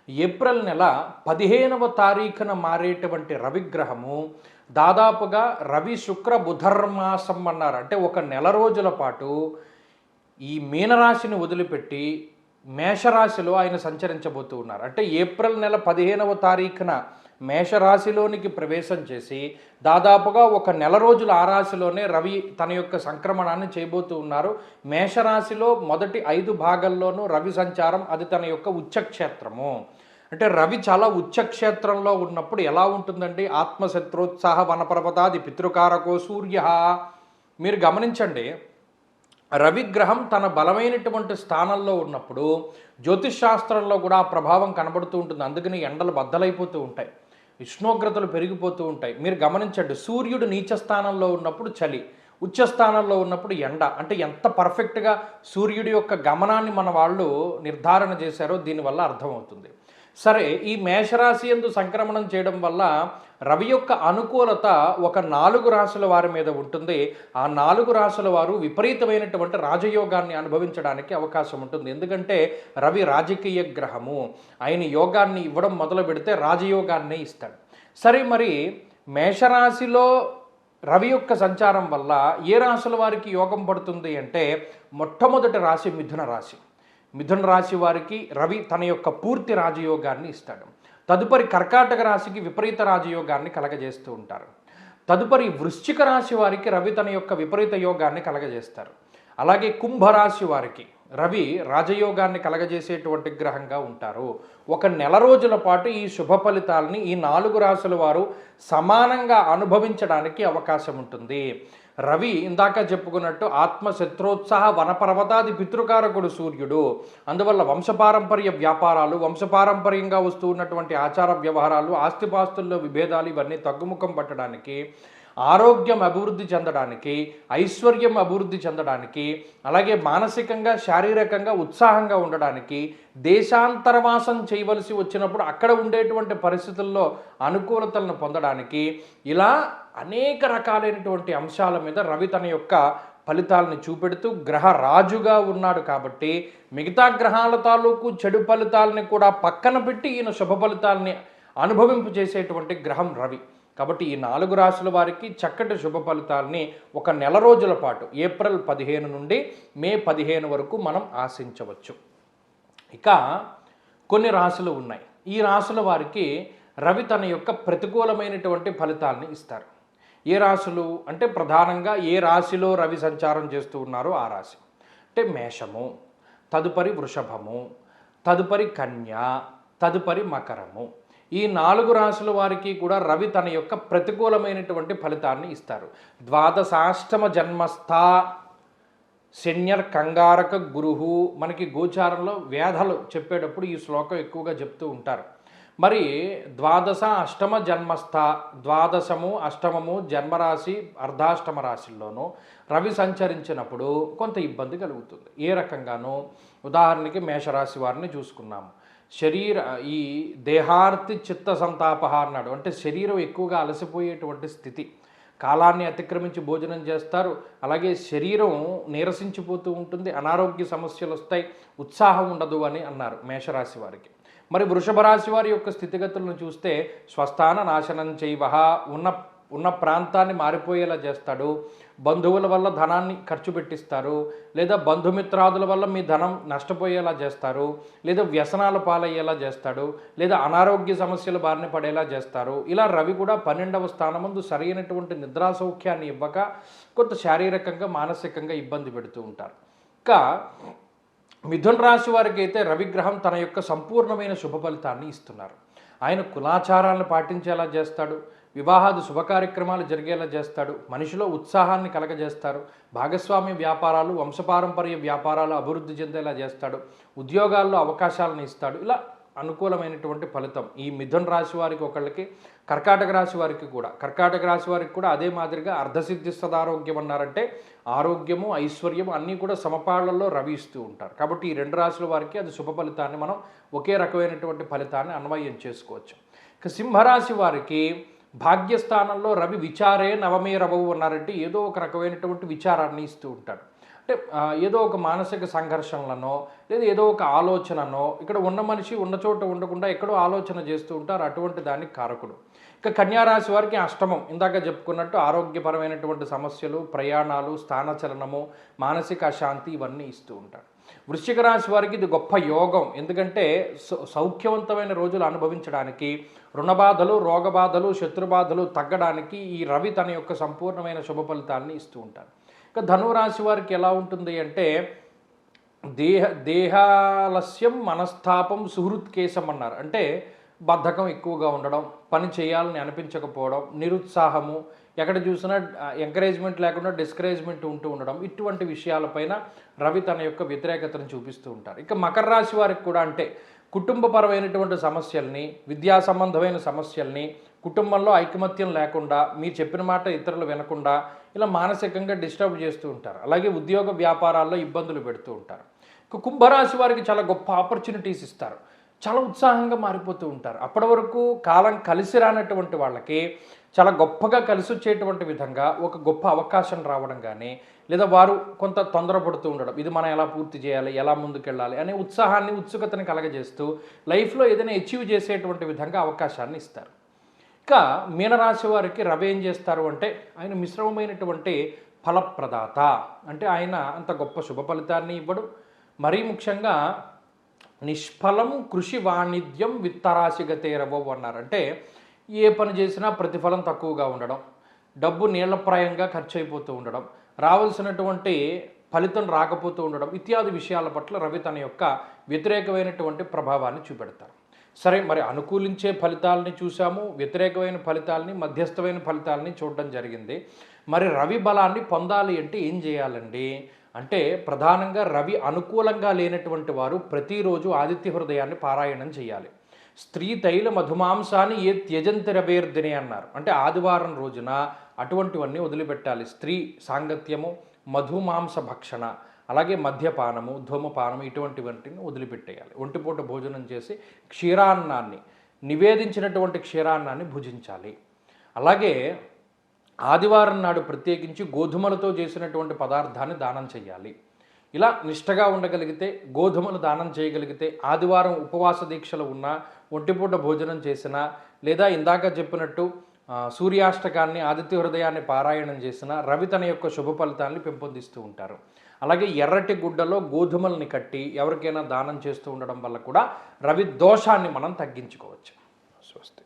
April నెల 15వ తారీఖున మారేటువంటి రవిగ్రహము దాదాపుగా రవి శుక్ర బుధర్మాసం అన్నారు. అంటే ఒక నెల రోజుల పాటు ఈ మీనరాశిని వదిలిపెట్టి మేషరాశిలో ఆయన సంచరించబోతూ ఉన్నారు. అంటే ఏప్రిల్ నెల 15వ తారీఖున మేషరాశిలోనికి ప్రవేశం చేసి దాదాపుగా ఒక నెల రోజులు ఆ రాశిలోనే రవి తన యొక్క సంక్రమణాన్ని చేయబోతూ ఉన్నారు. మేషరాశిలో మొదటి 5 భాగాల్లోనూ రవి సంచారం అది తన యొక్క ఉచ్చక్షేత్రము. అంటే రవి చాలా ఉచ్చక్షేత్రంలో ఉన్నప్పుడు ఎలా ఉంటుందండి? ఆత్మశత్రోత్సాహ వనపర్వతాది పితృకారకో సూర్య. మీరు గమనించండి, రవిగ్రహం తన బలమైనటువంటి స్థానంలో ఉన్నప్పుడు జ్యోతిష్ శాస్త్రంలో కూడా ఆ ప్రభావం కనబడుతూ ఉంటుంది. అందుకని ఎండలు బద్దలైపోతూ ఉంటాయి, ఉష్ణోగ్రతలు పెరిగిపోతూ ఉంటాయి. మీరు గమనించండి, సూర్యుడు నీచ స్థానంలో ఉన్నప్పుడు చలి, ఉచ్చస్థానంలో ఉన్నప్పుడు ఎండ. అంటే ఎంత పర్ఫెక్ట్గా సూర్యుడి యొక్క గమనాన్ని మన వాళ్ళు నిర్ధారణ చేశారో దీనివల్ల అర్థమవుతుంది. సరే, ఈ మేషరాశి యందు సంక్రమణం చేయడం వల్ల రవి యొక్క అనుకూలత ఒక 4 రాశుల వారి మీద ఉంటుంది. ఆ 4 రాశుల వారు విపరీతమైనటువంటి రాజయోగాన్ని అనుభవించడానికి అవకాశం ఉంటుంది. ఎందుకంటే రవి రాజకీయ గ్రహము, ఆయన యోగాన్ని ఇవ్వడం మొదలు పెడితే రాజయోగాన్ని ఇస్తాడు. సరే, మరి మేషరాశిలో రవి యొక్క సంచారం వల్ల ఏ రాశుల వారికి యోగం పడుతుంది అంటే మొట్టమొదటి రాశి మిథున రాశి. మిథున రాశి వారికి రవి తన యొక్క పూర్తి రాజయోగాన్ని ఇస్తాడు. తదుపరి కర్కాటక రాశికి విపరీత రాజయోగాన్ని కలగజేస్తూ ఉంటారు. తదుపరి వృశ్చిక రాశి వారికి రవి తన యొక్క విపరీత యోగాన్ని కలగజేస్తారు. అలాగే కుంభరాశి వారికి రవి రాజయోగాన్ని కలగజేసేటువంటి గ్రహంగా ఉంటారు. ఒక నెల రోజుల పాటు ఈ శుభ ఫలితాలని ఈ 4 రాశుల వారు సమానంగా అనుభవించడానికి అవకాశం ఉంటుంది. రవి ఇందాక చెప్పుకున్నట్టు ఆత్మశత్రోత్సాహ వనపర్వతాది పితృకారకుడు సూర్యుడు. అందువల్ల వంశపారంపర్య వ్యాపారాలు, వంశపారంపర్యంగా వస్తూ ఉన్నటువంటి ఆచార వ్యవహారాలు, ఆస్తిపాస్తుల్లో విభేదాలు ఇవన్నీ తగ్గుముఖం పట్టడానికి, ఆరోగ్యం అభివృద్ధి చెందడానికి, ఐశ్వర్యం అభివృద్ధి చెందడానికి, అలాగే మానసికంగా శారీరకంగా ఉత్సాహంగా ఉండడానికి, దేశాంతరవాసం చేయవలసి వచ్చినప్పుడు అక్కడ ఉండేటువంటి పరిస్థితుల్లో అనుకూలతలను పొందడానికి, ఇలా అనేక రకాలైనటువంటి అంశాల మీద రవి తన యొక్క ఫలితాలని చూపెడుతూ గ్రహ రాజుగా ఉన్నాడు. కాబట్టి మిగతా గ్రహాల తాలూకు చెడు ఫలితాలని కూడా పక్కన పెట్టి ఈయన శుభ ఫలితాలని అనుభవింపు చేసేటువంటి గ్రహం రవి. కాబట్టి ఈ 4 రాశుల వారికి చక్కటి శుభ ఫలితాలని ఒక నెల రోజుల పాటు ఏప్రిల్ 15 నుండి మే 15 వరకు మనం ఆశించవచ్చు. ఇక కొన్ని రాశులు ఉన్నాయి. ఈ రాశుల వారికి రవి తన యొక్క ప్రతికూలమైనటువంటి ఫలితాలని ఇస్తారు. ఏ రాశులు అంటే ప్రధానంగా ఏ రాశిలో రవి సంచారం చేస్తూ ఉన్నారో ఆ రాశి. అంటే మేషము, తదుపరి వృషభము, తదుపరి కన్య, తదుపరి మకరము. ఈ 4 రాశుల వారికి కూడా రవి తన యొక్క ప్రతికూలమైనటువంటి ఫలితాన్ని ఇస్తారు. ద్వాదశాష్టమ జన్మస్థ శన్యర్ కంగారక గురుహు. మనకి గోచారంలో వేధలు చెప్పేటప్పుడు ఈ శ్లోకం ఎక్కువగా చెప్తూ ఉంటారు. మరి ద్వాదశ అష్టమ జన్మస్థ, ద్వాదశము అష్టమము జన్మరాశి అర్ధాష్టమ రాశిల్లోనూ రవి సంచరించినప్పుడు కొంత ఇబ్బంది కలుగుతుంది. ఏ రకంగానూ ఉదాహరణకి మేషరాశి వారిని చూసుకున్నాము. ఈ దేహార్తి చిత్త సంతాప అన్నాడు. అంటే శరీరం ఎక్కువగా అలసిపోయేటువంటి స్థితి, కాలాన్ని అతిక్రమించి భోజనం చేస్తారు. అలాగే శరీరం నీరసించిపోతూ ఉంటుంది, అనారోగ్య సమస్యలు వస్తాయి, ఉత్సాహం ఉండదు అని అన్నారు మేషరాశి వారికి. మరి వృషభ రాశి వారి యొక్క స్థితిగతులను చూస్తే స్వస్థాన నాశనం చేయవహ, ఉన్న ప్రాంతాన్ని మారిపోయేలా చేస్తాడు. బంధువుల వల్ల ధనాన్ని ఖర్చు పెట్టిస్తారు, లేదా బంధుమిత్రాదుల వల్ల మీ ధనం నష్టపోయేలా చేస్తారు, లేదా వ్యసనాల పాలయ్యేలా చేస్తాడు, లేదా అనారోగ్య సమస్యల బారిన పడేలా చేస్తారు. ఇలా రవి కూడా 12వ స్థానమందు సరైనటువంటి నిద్రా సౌఖ్యాన్ని ఇవ్వక కొంత శారీరకంగా మానసికంగా ఇబ్బంది పెడుతూ ఉంటారు. ఇంకా మిథున రాశి వారికి అయితే రవిగ్రహం తన యొక్క సంపూర్ణమైన శుభ ఫలితాన్ని ఇస్తున్నారు. ఆయన కులాచారాలను పాటించేలా చేస్తాడు, వివాహాది శుభ కార్యక్రమాలు జరిగేలా చేస్తాడు, మనిషిలో ఉత్సాహాన్ని కలగజేస్తారు, భాగస్వామ్య వ్యాపారాలు, వంశపారంపర్య వ్యాపారాలు అభివృద్ధి చెందేలా చేస్తాడు, ఉద్యోగాల్లో అవకాశాలను ఇస్తాడు. ఇలా అనుకూలమైనటువంటి ఫలితం ఈ మిథున రాశి వారికి ఒకళ్ళకి. కర్కాటక రాశి వారికి కూడా అదే మాదిరిగా అర్ధసిద్ధి సదారోగ్యం అన్నారంటే ఆరోగ్యము ఐశ్వర్యము అన్నీ కూడా సమపాళ్లలో రవి ఇస్తూ ఉంటారు. కాబట్టి ఈ 2 రాశుల వారికి అది శుభ ఫలితాన్ని మనం ఒకే రకమైనటువంటి ఫలితాన్ని అన్వయం చేసుకోవచ్చు. ఇక సింహరాశి వారికి భాగ్యస్థానంలో రవి విచారే నవమే రవవు అన్నారంటే ఏదో ఒక రకమైనటువంటి విచారాన్ని ఇస్తూ ఉంటాడు. అంటే ఏదో ఒక మానసిక సంఘర్షణలనో లేదా ఏదో ఒక ఆలోచననో ఇక్కడ ఉన్న మనిషి ఉన్న చోట ఉండకుండా ఎక్కడో ఆలోచన చేస్తూ ఉంటారు, అటువంటి దానికి కారకుడు. ఇక కన్యారాశి వారికి అష్టమం, ఇందాక చెప్పుకున్నట్టు ఆరోగ్యపరమైనటువంటి సమస్యలు, ప్రయాణాలు, స్థానచలనము, మానసిక అశాంతి ఇవన్నీ ఇస్తూ ఉంటాడు. వృశ్చిక రాశి వారికి ఇది గొప్ప యోగం, ఎందుకంటే సౌఖ్యవంతమైన రోజులు అనుభవించడానికి, రుణబాధలు, రోగబాధలు, శత్రుబాధలు తగ్గడానికి ఈ రవి తన యొక్క సంపూర్ణమైన శుభ ఫలితాన్ని ఇస్తూ ఉంటారు. ఇక ధనురాశి వారికి ఎలా ఉంటుంది అంటే దేహాలస్యం మనస్తాపం సుహృత్కేశం అన్నారు. అంటే బద్ధకం ఎక్కువగా ఉండడం, పని చేయాలని అనిపించకపోవడం, నిరుత్సాహము, ఎక్కడ చూసినా ఎంకరేజ్మెంట్ లేకుండా డిస్కరేజ్మెంట్ ఉంటూ ఉండడం, ఇటువంటి విషయాలపైన రవి తన యొక్క వ్యతిరేకతను చూపిస్తూ ఉంటారు. ఇక మకర రాశి వారికి కూడా అంటే కుటుంబపరమైనటువంటి సమస్యల్ని, విద్యా సంబంధమైన సమస్యల్ని, కుటుంబంలో ఐకమత్యం లేకుండా, మీరు చెప్పిన మాట ఇతరులు వినకుండా ఇలా మానసికంగా డిస్టర్బ్ చేస్తూ ఉంటారు. అలాగే ఉద్యోగ వ్యాపారాల్లో ఇబ్బందులు పెడుతూ ఉంటారు. ఇక కుంభరాశి వారికి చాలా గొప్ప ఆపర్చునిటీస్ ఇస్తారు, చాలా ఉత్సాహంగా మారిపోతూ ఉంటారు. అప్పటి వరకు కాలం కలిసి రానటువంటి వాళ్ళకి చాలా గొప్పగా కలిసి వచ్చేటువంటి విధంగా ఒక గొప్ప అవకాశం రావడం కానీ, లేదా వారు కొంత తొందరపడుతూ ఉండడం, ఇది మనం ఎలా పూర్తి చేయాలి, ఎలా ముందుకెళ్ళాలి అనే ఉత్సాహాన్ని, ఉత్సుకతని కలగజేస్తూ లైఫ్లో ఏదైనా అచీవ్ చేసేటువంటి విధంగా అవకాశాన్ని ఇస్తారు. ఇక మీనరాశి వారికి రవి ఏం చేస్తారు అంటే ఆయన మిశ్రమమైనటువంటి ఫలప్రదాత, అంటే ఆయన అంత గొప్ప శుభ ఫలితాన్ని ఇవ్వడు. మరీ ముఖ్యంగా నిష్ఫలం కృషి వాణిజ్యం విత్తరాశిగతేరవో అన్నారు. అంటే ఏ పని చేసినా ప్రతిఫలం తక్కువగా ఉండడం, డబ్బు నీళ్లప్రాయంగా ఖర్చు అయిపోతూ ఉండడం, రావాల్సినటువంటి ఫలితం రాకపోతూ ఉండడం ఇత్యాది విషయాల పట్ల రవి తన యొక్క వ్యతిరేకమైనటువంటి ప్రభావాన్ని చూపెడతారు. సరే, మరి అనుకూలించే ఫలితాలని చూసాము, వ్యతిరేకమైన ఫలితాలని, మధ్యస్థమైన ఫలితాలని చూడడం జరిగింది. మరి రవి బలాన్ని పొందాలి అంటే ఏం చేయాలండి అంటే ప్రధానంగా రవి అనుకూలంగా లేనటువంటి వారు ప్రతిరోజు ఆదిత్య హృదయాన్ని పారాయణం చేయాలి. స్త్రీ తైల మధుమాంసాన్ని ఏ త్యజంతి రవేర్దిని అన్నారు. అంటే ఆదివారం రోజున అటువంటివన్నీ వదిలిపెట్టాలి. స్త్రీ సాంగత్యము, మధుమాంస భక్షణ, అలాగే మద్యపానము, ధూమపానము ఇటువంటివన్నిటిని వదిలిపెట్టేయాలి. ఒంటిపూట భోజనం చేసి క్షీరాన్నాన్ని, నివేదించినటువంటి క్షీరాన్నాన్ని భుజించాలి. అలాగే ఆదివారం నాడు ప్రత్యేకించి గోధుమలతో చేసినటువంటి పదార్థాన్ని దానం చేయాలి. ఇలా నిష్టగా ఉండగలిగితే, గోధుమలు దానం చేయగలిగితే, ఆదివారం ఉపవాస దీక్షలు ఉన్నా, ఒంటిపూట భోజనం చేసినా, లేదా ఇందాక చెప్పినట్టు సూర్యాష్టకాన్ని, ఆదిత్య హృదయాన్ని పారాయణం చేసిన రవి తన యొక్క శుభ ఫలితాన్ని పెంపొందిస్తూ ఉంటారు. అలాగే ఎర్రటి గుడ్డలో గోధుమల్ని కట్టి ఎవరికైనా దానం చేస్తూ ఉండడం వల్ల కూడా రవి దోషాన్ని మనం తగ్గించుకోవచ్చు. స్వస్తి.